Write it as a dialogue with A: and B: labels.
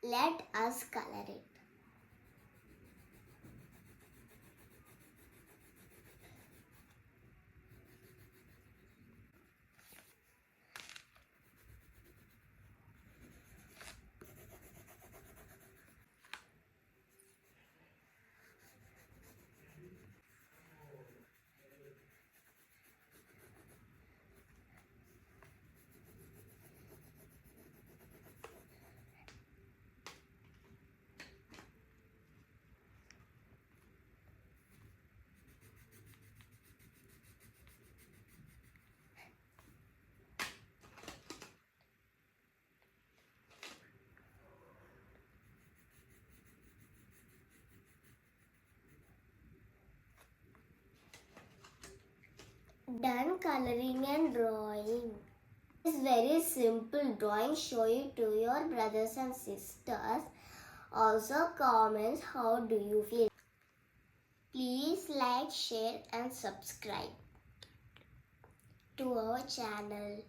A: Let us color it. Done coloring and drawing. It's very simple drawing. Show it to your brothers and sisters. Also comments how do you feel. Please like, share and subscribe to our channel.